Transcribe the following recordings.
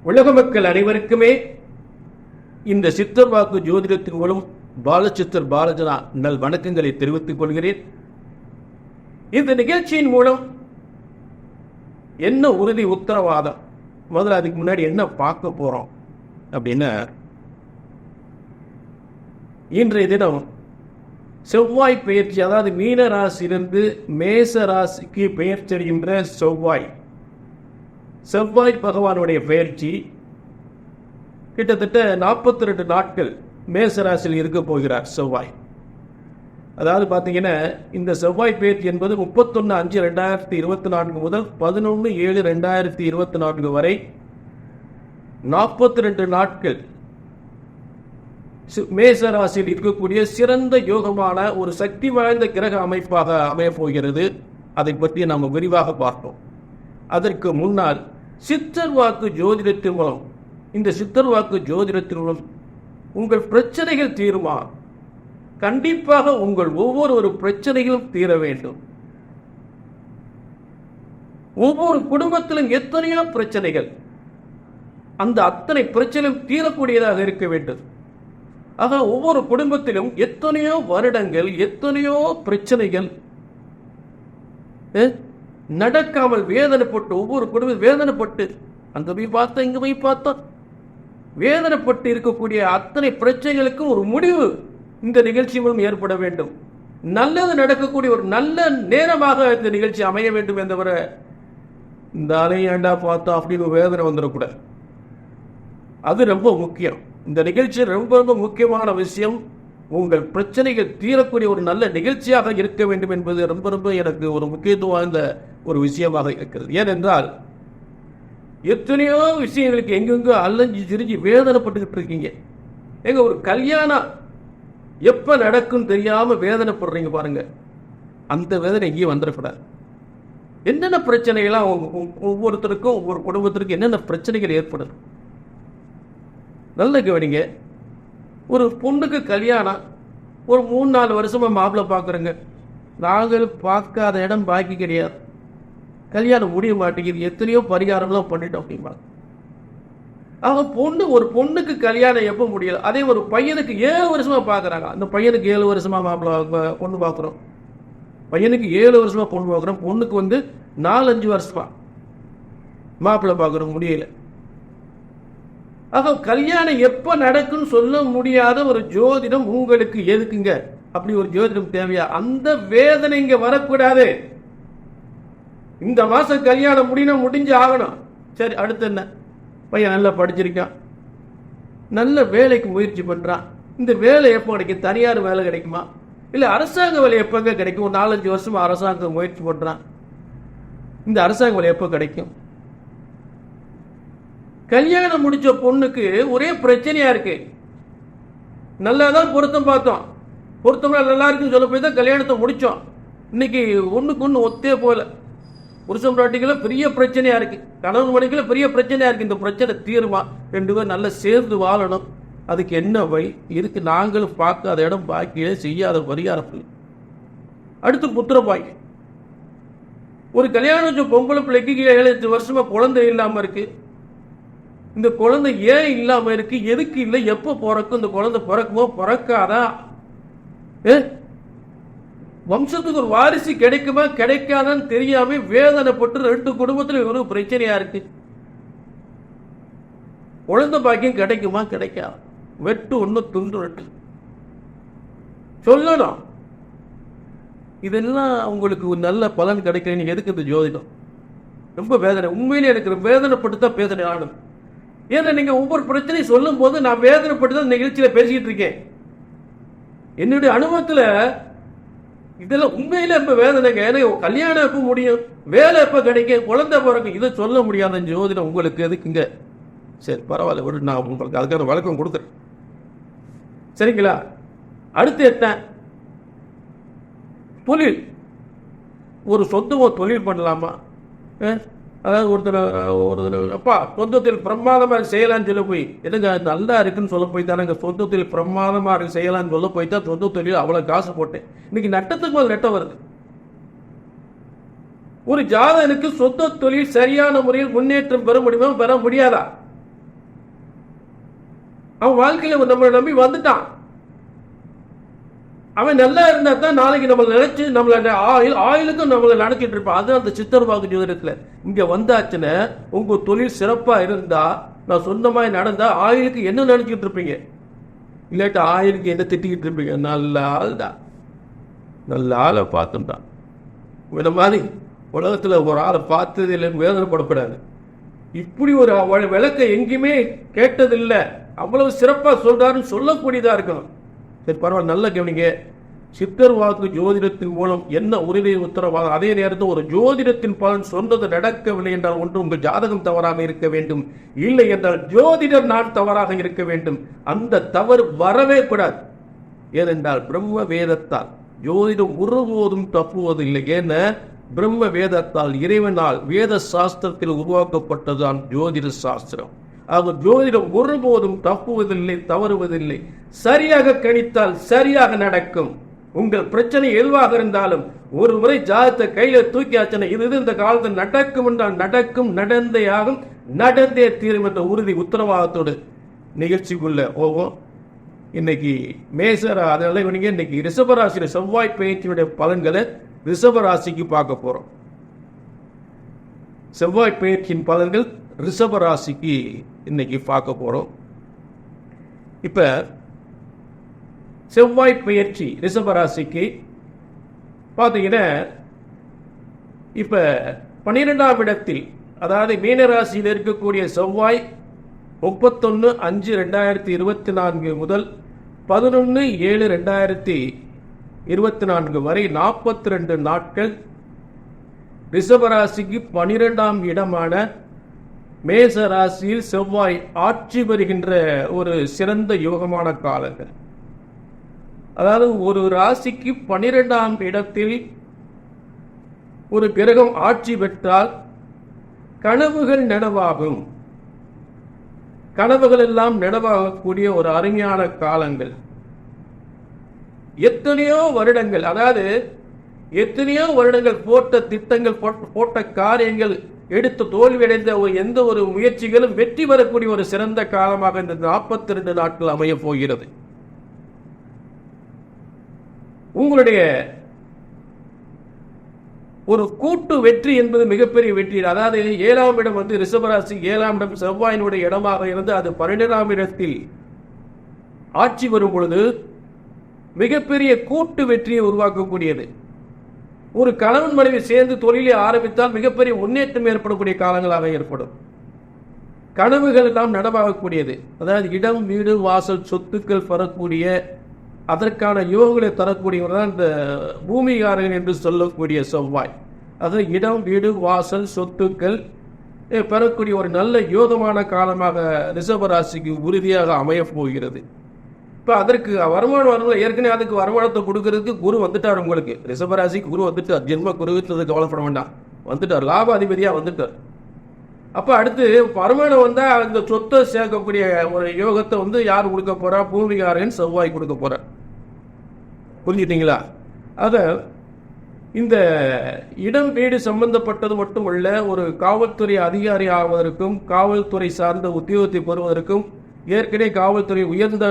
உலக மக்கள் அனைவருக்குமே இந்த சித்தர் வாக்கு ஜோதிடத்தின் மூலம் பாலச்சித்தர் பாலஜனா நல் வணக்கங்களை தெரிவித்துக் கொள்கிறேன். இந்த நிகழ்ச்சியின் மூலம் என்ன உறுதி உத்தரவாதம், முதல்ல அதுக்கு முன்னாடி என்ன பார்க்க போறோம் அப்படின்னா, இன்றைய தினம் செவ்வாய் பெயர்ச்சி, அதாவது மீன ராசியிலிருந்து மேச ராசிக்கு பெயர்ச்செய்கின்ற செவ்வாய் பகவானுடைய பெயர்ச்சி கிட்டத்தட்ட 42 நாட்கள் மேசராசியில் இருக்க போகிறார் செவ்வாய். அதாவது பார்த்தீங்கன்னா இந்த செவ்வாய் பெயர்ச்சி என்பது 31/5/2024 முதல் 11/7/2024 வரை 42 நாட்கள் மேசராசியில் இருக்கக்கூடிய சிறந்த யோகமான ஒரு சக்தி வாய்ந்த கிரக அமைப்பாக அமையப் போகிறது. அதை பற்றி நாம் விரிவாக பார்த்தோம். அதற்கு முன்னால் சித்தர் வாக்கு ஜோதிடத்தின் மூலம், இந்த சித்தர் வாக்கு ஜோதிடத்தின் மூலம் உங்கள் பிரச்சனைகள் தீருமா? கண்டிப்பாக உங்கள் ஒவ்வொரு பிரச்சனைகளும் தீர வேண்டும். ஒவ்வொரு குடும்பத்திலும் எத்தனையோ பிரச்சனைகள், அந்த அத்தனை பிரச்சனையும் தீரக்கூடியதாக இருக்க வேண்டும். ஆக ஒவ்வொரு குடும்பத்திலும் எத்தனையோ வருடங்கள் எத்தனையோ பிரச்சனைகள் நடக்காமல் வேதனைப்பட்டு, ஒவ்வொரு குடும்பம் வேதனைப்பட்டு, அங்க போய் பார்த்தா இங்க போய் பார்த்தா வேதனைப்பட்டு இருக்கக்கூடிய அத்தனை பிரச்சனைகளுக்கும் ஒரு முடிவு இந்த நிகழ்ச்சி மூலம் ஏற்பட வேண்டும். நல்லது நடக்கக்கூடிய ஒரு நல்ல நேரமாக இந்த நிகழ்ச்சி அமைய வேண்டும் என்றவர இந்த அலையாண்டா பார்த்தா அப்படின்னு வேதனை வந்துடக்கூடாது. அது ரொம்ப முக்கியம். இந்த நிகழ்ச்சி ரொம்ப ரொம்ப முக்கியமான விஷயம். உங்கள் பிரச்சனைகள் தீரக்கூடிய ஒரு நல்ல நிகழ்ச்சியாக இருக்க வேண்டும் என்பது ரொம்ப ரொம்ப எனக்கு ஒரு முக்கியத்துவம் வாய்ந்த ஒரு விஷயமாக இருக்கிறது. ஏனென்றால் எத்தனையோ விஷயங்களுக்கு எங்கெங்கோ அலைஞ்சி திரிஞ்சு வேதனைப்பட்டுக்கிட்டு இருக்கீங்க. எங்க ஒரு கல்யாணம் எப்ப நடக்கும் தெரியாம வேதனைப்படுறீங்க பாருங்க. அந்த வேதனை எங்கேயும் வந்துடக்கூடாது. என்னென்ன பிரச்சனைகள்லாம் ஒவ்வொருத்தருக்கும் ஒவ்வொரு குடும்பத்திற்கும் என்னென்ன பிரச்சனைகள் ஏற்படும் நல்ல கவனிங்க. ஒரு பொண்ணுக்கு கல்யாணம், ஒரு 3-4 வருஷமா மாப்பிள்ளை பார்க்குறேங்க. நாங்கள் பார்க்காத இடம் பாக்கி கிடையாது. கல்யாணம் முடிய மாட்டேங்குது, எத்தனையோ பரிகாரம்லாம் பண்ணிட்டோம் அப்படிம்பாங்க. ஒரு பொண்ணுக்கு கல்யாணம் எப்போ முடியல, அதே ஒரு பையனுக்கு 7 வருஷமா பார்க்குறாங்க. அந்த பையனுக்கு 7 வருஷமா பொண்ணு பார்க்குறோம். பையனுக்கு 7 வருஷமா பொண்ணு பார்க்குறோம். பொண்ணுக்கு 4-5 வருஷமா மாப்பிள்ளை பார்க்குறோம், முடியல. கல்யாணம் எப்ப நடக்குன்னு சொல்ல முடியாத ஒரு ஜோதிடம் உங்களுக்கு எதுக்குங்க? அப்படி ஒரு ஜோதிடம் தேவையா? அந்த வேதனை இங்க வரக்கூடாது. இந்த மாசம் கல்யாணம் முடிஞ்சு ஆகணும். சரி, அடுத்து என்ன? பையன் நல்லா படிச்சிருக்கான், நல்ல வேலைக்கு முயற்சி பண்றான். இந்த வேலை எப்போ கிடைக்கும்? தனியார் வேலை கிடைக்குமா, இல்ல அரசாங்க வேலை எப்பங்க கிடைக்கும்? 4-5 வருஷமா அரசாங்க முயற்சி பண்றான். இந்த அரசாங்க வேலை எப்போ கிடைக்கும்? கல்யாணம் முடிச்ச பொண்ணுக்கு ஒரே பிரச்சனையா இருக்கு. நல்லாதான் பொருத்தம் பார்த்தோம், பொருத்தம் நல்லா இருக்குன்னு சொல்ல போய் தான் கல்யாணத்தை முடிச்சோம். இன்னைக்கு ஒண்ணுக்கு ஒண்ணு ஒத்தே போல. புருஷன் பிராட்டிகளை பெரிய பிரச்சனையா இருக்கு, கணவன் மனைவிகளை பெரிய பிரச்சனையா இருக்கு. இந்த பிரச்சனை தீருமா? 2 பேரும் நல்லா சேர்ந்து வாழணும். அதுக்கு என்ன வழி இருக்கு? நாங்களும் பார்க்காத இடம் பாக்கியே செய்யாத பரிகாரம். அடுத்து புத்திர பாக்கி. ஒரு கல்யாணம் பொம்பளை பிள்ளைக்கு 7-8 வருஷமா குழந்தை இல்லாம இருக்கு. இந்த குழந்தை ஏன் இல்லாம இருக்கு, எதுக்கு இல்லை, எப்ப பிறக்கும், இந்த குழந்தை பிறக்குமோ பிறக்காதா, வம்சத்துக்கு ஒரு வாரிசு கிடைக்குமா கிடைக்காதான்னு தெரியாம வேதனைப்பட்டு 2 குடும்பத்துல ஒரு பிரச்சனையா இருக்கு. குழந்தை பாக்கியம் கிடைக்குமா கிடைக்காது, வெட்டு 1 துண்டு 2 சொல்லணும். இதெல்லாம் உங்களுக்கு ஒரு நல்ல பலன் கிடைக்கிறேன்னு எதுக்கு இந்த ஜோதிடம்? ரொம்ப வேதனை. உண்மையிலே எனக்கு வேதனைப்பட்டு தான் பேசுறேன் ஆனும். ஏன்னா நீங்க ஒவ்வொரு பிரச்சனையும் சொல்லும் போது நான் வேதனைப்பட்டு தான் நிகழ்ச்சியில பேசிக்கிட்டு இருக்கேன். என்னுடைய அனுபவத்துல இதெல்லாம் உண்மையில இப்ப வேதனைங்க. எனக்கு கல்யாணம் எப்ப முடியும், வேலை எப்ப கிடைக்கும், குழந்தை பிறக்கும், இதை சொல்ல முடியாத ஜோதிடம் உங்களுக்கு எதுக்குங்க? சரி, பரவாயில்ல, ஒரு நான் உங்களுக்கு அதுக்கான வழக்கம் கொடுக்குறேன், சரிங்களா? அடுத்து என்ன? தொழில். ஒரு சொந்தமா தொழில் பண்ணலாமா? அதாவது ஒருத்தர் அப்பா சொந்தத்தில் பிரமாதமா செய்யலான்னு சொல்ல போய், என்னங்க நல்லா இருக்குன்னு சொல்ல போய் தானே சொந்தத்தில் பிரமாதமா இருக்கு செய்யலான்னு சொல்ல போய் தான் சொந்த தொழில் அவ்வளவு காசு போட்டேன். இன்னைக்கு நட்டத்துக்கு மேல் நட்டம் வருது. ஒரு ஜாதகனுக்கு சொந்த தொழில் சரியான முறையில் முன்னேற்றம் பெற முடியுமா, பெற முடியாதா? அவன் வாழ்க்கையில நம்மளை நம்பி வந்துட்டான். அவன் நல்லா இருந்தா தான் நாளைக்கு நம்மளை நினைச்சு நம்மள ஆயுளுக்கும் நம்மளை நினைச்சிட்டு இருப்பான். அது அந்த சித்தர் வாக்கு ஜோதிடத்துல இங்க வந்தாச்சுன்னு உங்க தொழில் சிறப்பா இருந்தா, நான் சொந்தமாய் நடந்தா ஆயுளுக்கு என்ன நினைச்சிட்டு இருப்பீங்க? இல்லாட்டி ஆயுளுக்கு என்ன திட்டிக்கிட்டு இருப்பீங்க? நல்ல ஆள் தான், நல்ல ஆளை பார்த்துட்டான். இந்த மாதிரி உலகத்துல ஒரு ஆளை பார்த்தது இல்லைன்னு வேதனைப்படக்கூடாது. இப்படி ஒரு விளக்கை எங்கேயுமே கேட்டதில்லை, அவ்வளவு சிறப்பா சொல்றாருன்னு சொல்லக்கூடியதா இருக்கணும். சரி, பரவாயில்ல, நல்ல கவனிங்க. சித்தர் வாக்கு ஜோதிடத்தின் மூலம் என்ன உறுதி உத்தரவாதம்? அதே நேரத்தில் ஒரு ஜோதிடத்தின் பலன் சொன்னது நடக்கவில்லை என்றால் ஒன்று உங்கள் ஜாதகம் தவறாக இருக்க வேண்டும், இல்லை என்றால் ஜோதிடர் நான் தவறாக இருக்க வேண்டும். அந்த தவறு வரவே கூடாது. ஏனென்றால் பிரம்ம வேதத்தால் ஜோதிடம் ஒருபோதும் தப்புவதில்லை. ஏன்னா பிரம்ம வேதத்தால், இறைவனால், வேத சாஸ்திரத்தில் உருவாக்கப்பட்டதுதான் ஜோதிட சாஸ்திரம். ஆக ஜோதிடம் ஒருபோதும் தப்புவதில்லை, தவறுவதில்லை. சரியாக கணித்தால் சரியாக நடக்கும். உங்கள் பிரச்சனை எதுவாக இருந்தாலும் ஒரு முறை ஜாதகத்தை கையில தூக்கியாச்சன, இது இந்த காலத்தில் நடக்கும் என்றால் நடக்கும், நடந்தே ஆகும், நடந்தே தீரும் என்ற உறுதி உத்தரவாதத்தோடு நிகழ்ச்சிக்குள்ள போவோம். இன்னைக்கு மேசரா, அதனால இன்னைக்கு ரிஷபராசியில செவ்வாய் பயிற்சியுடைய பலன்களை ரிஷபராசிக்கு பார்க்க போறோம். செவ்வாய் பயிற்சியின் பலன்கள் ரிஷபராசிக்கு இன்னைக்கு பார்க்க போறோம். இப்ப செவ்வாய் பயிற்சி ரிஷபராசிக்கு பார்த்தீங்கன்னா, இப்ப 12ஆம் இடத்தில், அதாவது மீனராசியில் இருக்கக்கூடிய செவ்வாய் 31/5/2024 முதல் 11/7/2024 வரை 42 நாட்கள் ரிஷபராசிக்கு 12ஆம் இடமான மேச ராசியில் செவ்வாய் ஆட்சி பெறுகின்ற ஒரு சிறந்த யோகமான காலங்கள். அதாவது ஒரு ராசிக்கு 12ஆம் இடத்தில் ஒரு கிரகம் ஆட்சி பெற்றால் கனவுகள் நனவாகும். கனவுகள் எல்லாம் நனவாகக்கூடிய ஒரு அருமையான காலங்கள். எத்தனையோ வருடங்கள், அதாவது எத்தனையோ வருடங்கள் போட்ட திட்டங்கள், போட்ட காரியங்கள் எடுத்து தோல்வியடைந்த எந்த ஒரு முயற்சிகளும் வெற்றி பெறக்கூடிய ஒரு சிறந்த காலமாக இந்த 42 நாட்கள் அமைய போகிறது. உங்களுடைய ஒரு கூட்டு வெற்றி என்பது மிகப்பெரிய வெற்றி. அதாவது 7ஆம் இடம் ரிஷபராசி 7ஆம் இடம் செவ்வாயினுடைய இடமாக இருந்து அது 12ஆம் இடத்தில் ஆட்சி வரும் பொழுது மிகப்பெரிய கூட்டு வெற்றியை உருவாக்கக்கூடியது. ஒரு கணவன் மனைவி சேர்ந்து தொழிலை ஆரம்பித்தால் மிகப்பெரிய முன்னேற்றம் ஏற்படக்கூடிய காலங்களாக ஏற்படும். கனவுகள் எல்லாம் நடவாகக்கூடியது. அதாவது இடம், வீடு, வாசல், சொத்துக்கள் பெறக்கூடிய அதற்கான யோகங்களை தரக்கூடியவர் தான் இந்த பூமிகாரகன் என்று சொல்லக்கூடிய செவ்வாய். அதாவது இடம், வீடு, வாசல், சொத்துக்கள் பெறக்கூடிய ஒரு நல்ல யோகமான காலமாக ரிஷபராசிக்கு உறுதியாக அமைய போகிறது. இப்போ அதற்கு வருமானம் வரல, ஏற்கனவே அதுக்கு வருமானத்தை கொடுக்கறதுக்கு குரு வந்துட்டார். உங்களுக்கு ரிஷபராசிக்கு குரு வந்துட்டார். ஜென்ம குருவித்தது கவலைப்பட வேண்டாம், வந்துட்டார். லாபாதிபதியாக வந்துட்டார். அப்போ அடுத்து வருமானம் வந்தால் அந்த சொத்தை சேர்க்கக்கூடிய ஒரு யோகத்தை யார் கொடுக்க போறா? பூமிகாரன் செவ்வாய் கொடுக்க போறார். புரிஞ்சுட்டீங்களா? அத இந்த இடம், வீடு சம்பந்தப்பட்டது மட்டுமல்ல, ஒரு காவல்துறை அதிகாரி ஆவதற்கும், காவல்துறை சார்ந்த உத்தியோகத்தை பெறுவதற்கும், ஏற்கனவே காவல்துறை உயர்ந்த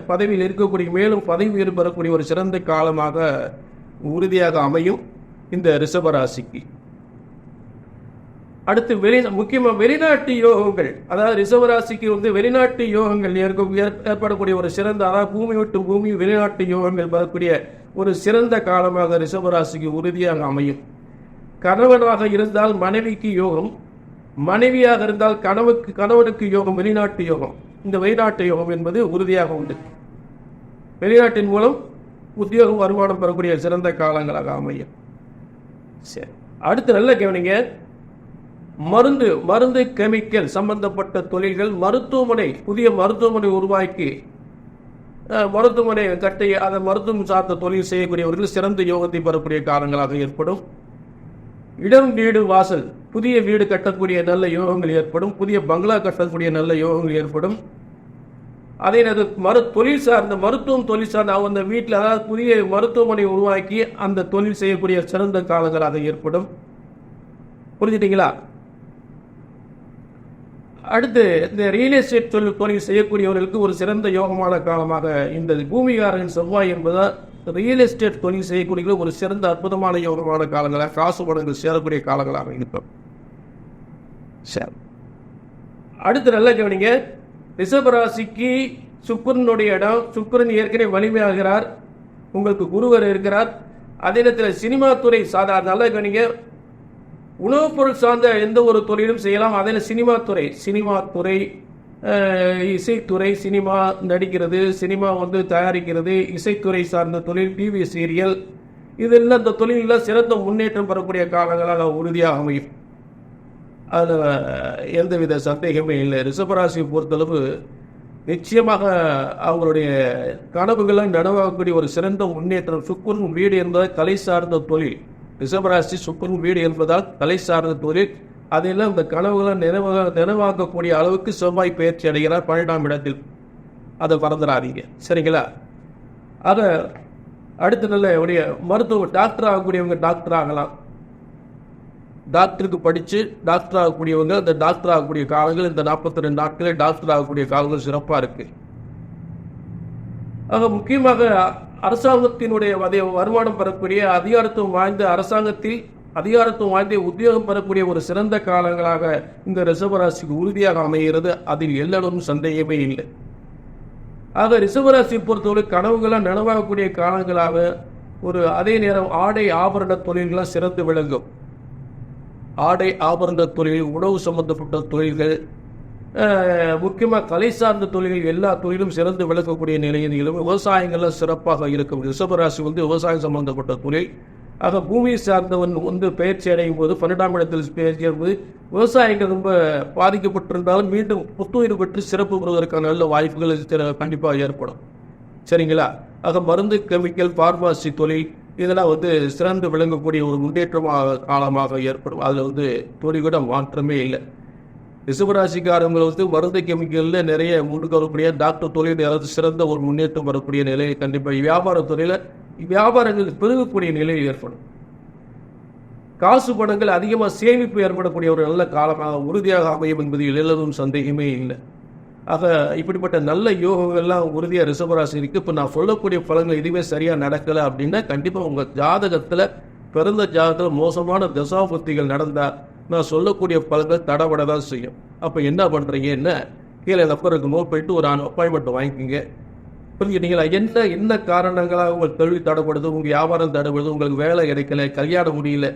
பதவியில் இருக்கக்கூடிய மேலும் பதவி உயர்வு பெறக்கூடிய ஒரு சிறந்த காலமாக உறுதியாக அமையும் இந்த ரிஷபராசிக்கு. அடுத்து முக்கியமாக வெளிநாட்டு யோகங்கள், அதாவது ரிஷபராசிக்கு வெளிநாட்டு யோகங்கள் ஏற்படக்கூடிய ஒரு சிறந்த, அதாவது பூமி விட்டு பூமி வெளிநாட்டு யோகங்கள் வரக்கூடிய ஒரு சிறந்த காலமாக ரிஷபராசிக்கு உறுதியாக அமையும். கணவனாக இருந்தால் மனைவிக்கு யோகம், மனைவியாக இருந்தால் கணவனுக்கு யோகம், வெளிநாட்டு யோகம். இந்த வெளிநாட்டு யோகம் என்பது உறுதியாக உண்டு. வெளிநாட்டின் மூலம் உத்தியோகம், வருமானம் பெறக்கூடிய சிறந்த காலங்களாக அமையும். சரி, அடுத்து நல்ல கவனிங்க. மருந்து கெமிக்கல் சம்பந்தப்பட்ட தொழில்கள், மருத்துவமனை, புதிய மருத்துவமனை உருவாக்கி மருத்துவமனை கட்டி அதை மருத்துவம் சார்ந்த தொழில் செய்யக்கூடியவர்கள் சிறந்த யோகத்தை பெறக்கூடிய காலங்களாக ஏற்படும். இடம், வீடு, வாசல், புதிய வீடு கட்டக்கூடிய நல்ல யோகங்கள் ஏற்படும். புதிய பங்களா கட்டக்கூடிய நல்ல யோகங்கள் ஏற்படும். அதே நேரத்தில் தொழில் சார்ந்த மருத்துவம் தொழில் சார்ந்த அந்த வீட்டில், அதாவது புதிய மருத்துவமனை உருவாக்கி அந்த தொழில் செய்யக்கூடிய சிறந்த காலங்களாக ஏற்படும். புரிஞ்சுட்டீங்களா? அடுத்து இந்த ரியல் எஸ்டேட் தொழில் செய்யக்கூடியவர்களுக்கு ஒரு சிறந்த யோகமான காலமாக இந்த பூமிகாரன் செவ்வாய் என்பதால் ரியல் எஸ்டேட் தொழில் செய்யக்கூடிய ஒரு சிறந்த அற்புதமான யோகமான காலங்களாக காசு படங்கள் சேரக்கூடிய காலங்களாக இருக்கும். சரி, அடுத்து நல்லா கவனிங்க. ரிஷபராசிக்கு சுக்கிரனுடைய இடம், சுக்கிரன் ஏற்கனவே வலிமையாகிறார், உங்களுக்கு குருவர் இருக்கிறார். அதே நேரத்தில் சினிமா துறை சாதாரண நல்லா கவனிங்க, உணவுப் பொருள் சார்ந்த எந்த ஒரு தொழிலும் செய்யலாம். அதில் சினிமா துறை, இசைத்துறை, சினிமா நடிக்கிறது, சினிமா தயாரிக்கிறது, இசைத்துறை சார்ந்த தொழில், டிவி சீரியல், இதெல்லாம் இந்த தொழிலெல்லாம் சிறந்த முன்னேற்றம் பெறக்கூடிய காலங்களாக உறுதியாக அமையும். அதில் எந்தவித சந்தேகமே இல்லை. ரிஷபராசியை பொறுத்தளவு நிச்சயமாக அவங்களுடைய கனவுகள்லாம் நனவாகக்கூடிய ஒரு சிறந்த முன்னேற்றம். சுக்கிரன் வீடு என்பதால் கலை சார்ந்த தொழில், ரிஷபராசி சுக்கிரன் வீடு என்பதால் கலை சார்ந்த தொழில், அதெல்லாம் இந்த கனவுகளை நினைவாக்கக்கூடிய அளவுக்கு செவ்வாய் பயிற்சி அடைகிறார் 12ஆம் இடத்தில். அதை மறந்துடாதீங்க, சரிங்களா? அதை அடுத்த நல்ல உடைய மருத்துவ டாக்டர் ஆகக்கூடியவங்க டாக்டர் ஆகலாம். டாக்டருக்கு படித்து டாக்டர் ஆகக்கூடியவங்க அந்த டாக்டர் ஆகக்கூடிய காலங்கள் இந்த 42 நாட்களே டாக்டர் ஆகக்கூடிய காலங்கள் சிறப்பாக இருக்கு. ஆக முக்கியமாக அரசாங்கத்தினுடைய வருமானம் பெறக்கூடிய அதிகாரத்துவம் வாய்ந்த அதிகாரத்துவம் வாய்ந்த உத்தியோகம் பெறக்கூடிய ஒரு சிறந்த காலங்களாக இந்த ரிஷபராசிக்கு உறுதியாக அமைகிறது. அதில் எல்லோரும் சந்தேகமே இல்லை. ஆக ரிஷபராசியை பொறுத்தவரை கனவுகளாக நனவாகக்கூடிய காலங்களாக ஒரு அதே நேரம் ஆடை ஆபரண தொழில்களாக சிறந்து விளங்கும். ஆடை ஆபரண தொழில், உணவு சம்பந்தப்பட்ட தொழில்கள், முக்கியமாக கலை சார்ந்த தொழில்கள், எல்லா தொழிலும் சிறந்து விளக்கக்கூடிய நிலையில் விவசாயங்கள்லாம் சிறப்பாக இருக்கும். ரிஷபராசி விவசாயம் சம்பந்தப்பட்ட தொழில். ஆக பூமியை சார்ந்தவன் பயிற்சி அடையும் போது 12ஆம் இடத்தில் பயிற்சி போது விவசாயிகள் ரொம்ப பாதிக்கப்பட்டிருந்தாலும் மீண்டும் புத்துயிர் பெற்று சிறப்பு பெறுவதற்கான நல்ல வாய்ப்புகள் கண்டிப்பாக ஏற்படும், சரிங்களா? ஆக மருந்து, கெமிக்கல், பார்மாசி தொழில் இதெல்லாம் சிறந்து விளங்கக்கூடிய ஒரு முன்னேற்றமாக காலமாக ஏற்படும். அதில் தொழில் கூட மாற்றமே இல்லை. ரிஷபராசிக்காரங்க மருந்து கெமிக்கலில் நிறைய முன்னுக்கக்கூடிய டாக்டர் தொழில் சிறந்த ஒரு முன்னேற்றம் வரக்கூடிய நிலையை கண்டிப்பாக வியாபார துறையில் வியாபாரங்கள் பெருகக்கூடிய நிலையில் ஏற்படும். காசு பணங்கள் அதிகமாக சேமிப்பு ஏற்படக்கூடிய ஒரு நல்ல காலமாக உறுதியாக அமையும் என்பதில் எல்லோரும் சந்தேகமே இல்லை. ஆக இப்படிப்பட்ட நல்ல யோகங்கள்லாம் உறுதியாக ரிஷபராசி இருக்குது. இப்போ நான் சொல்லக்கூடிய பலன்கள் எதுவுமே சரியாக நடக்கலை அப்படின்னா கண்டிப்பாக உங்கள் ஜாதகத்தில் பிறந்த ஜாதகத்தில் மோசமான தசாபுத்திகள் நடந்தால் நான் சொல்லக்கூடிய பலன்கள் தடபட தான் செய்யும். அப்போ என்ன பண்ணுறீங்க, என்ன கீழே நம்பருக்கு நோட் போயிட்டு ஒரு அப்பாயின்மெண்ட் வாங்கிக்கிங்க. புரிஞ்சுக்கிட்டீங்களா? என்ன காரணங்களாக உங்கள் தொழில் தடைப்படுது, உங்கள் வியாபாரம் தடைப்படுது, உங்களுக்கு வேலை கிடைக்கல, கல்யாணம் முடியல,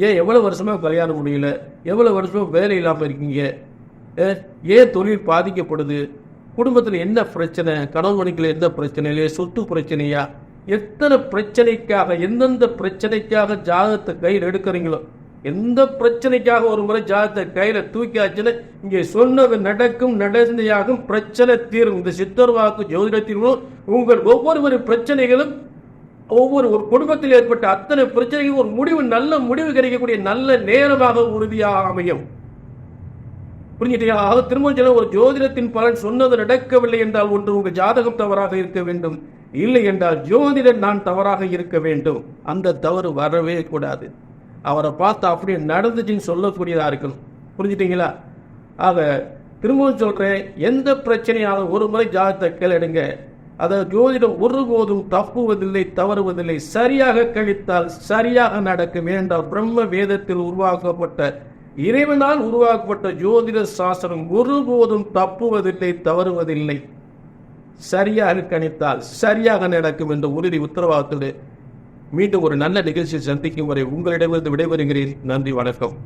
ஏன் எவ்வளோ வருஷமாக கல்யாணம் முடியல, எவ்வளோ வருஷமாக வேலை இல்லாமல் இருக்கீங்க, ஏன் தொழில் பாதிக்கப்படுது, குடும்பத்தில் என்ன பிரச்சனை, கணவன் மனைவியில் என்ன பிரச்சனை இல்லையா, சொத்து பிரச்சனையா, எத்தனை பிரச்சனைக்காக எந்தெந்த பிரச்சனைக்காக ஜாதகத்தை கையில் எடுக்கிறீங்களோ, எந்த பிரச்சனைக்காக ஒரு முறை ஜாதகத்தை கையில் தூக்கியாச்சுன்னு இங்கே சொன்னது நடக்கும், நடந்தையாகும், பிரச்சனை தீரும். இந்த சித்தர் வாக்கு ஜோதிடத்திலும் உங்கள் ஒவ்வொரு பிரச்சனைகளும் ஒரு குடும்பத்தில் ஏற்பட்ட அத்தனை பிரச்சனைகளும் ஒரு முடிவு, நல்ல முடிவு கிடைக்கக்கூடிய நல்ல நேரமாக உறுதியாக அமையும். புரிஞ்சுட்டீங்களா? திரும்ப ஒரு ஜோதிடத்தின் பலன் சொன்னது நடக்கவில்லை என்றால் ஒன்று உங்கள் ஜாதகம் தவறாக இருக்க வேண்டும், இல்லை என்றால் ஜோதிடர் நான் தவறாக இருக்க வேண்டும். அந்த தவறு வரவே கூடாது. அவரை பார்த்து அப்படியே நடந்துச்சுன்னு சொல்லக்கூடியதாக இருக்கணும். புரிஞ்சுட்டீங்களா? ஆக திரும்பவும் சொல்றேன், எந்த பிரச்சனையாலும் ஒரு முறை ஜாதகத்தை கேளுங்க. அதாவது ஜோதிடம் ஒருபோதும் தப்புவதில்லை, தவறுவதில்லை. சரியாக கழித்தால் சரியாக நடக்கும். ஏனென்றால் பிரம்ம வேதத்தில் உருவாக்கப்பட்ட இறைவனால் உருவாக்கப்பட்ட ஜோதிட சாஸ்திரம் ஒருபோதும் தப்புவதில்லை, தவறுவதில்லை. சரியாக கணித்தால் சரியாக நடக்கும் என்ற உறுதி உத்தரவாதத்தோடு மீண்டும் ஒரு நல்ல நிகழ்ச்சியை சந்திக்கும் வரை உங்களிடமிருந்து விடைபெறுகிறேன். நன்றி, வணக்கம்.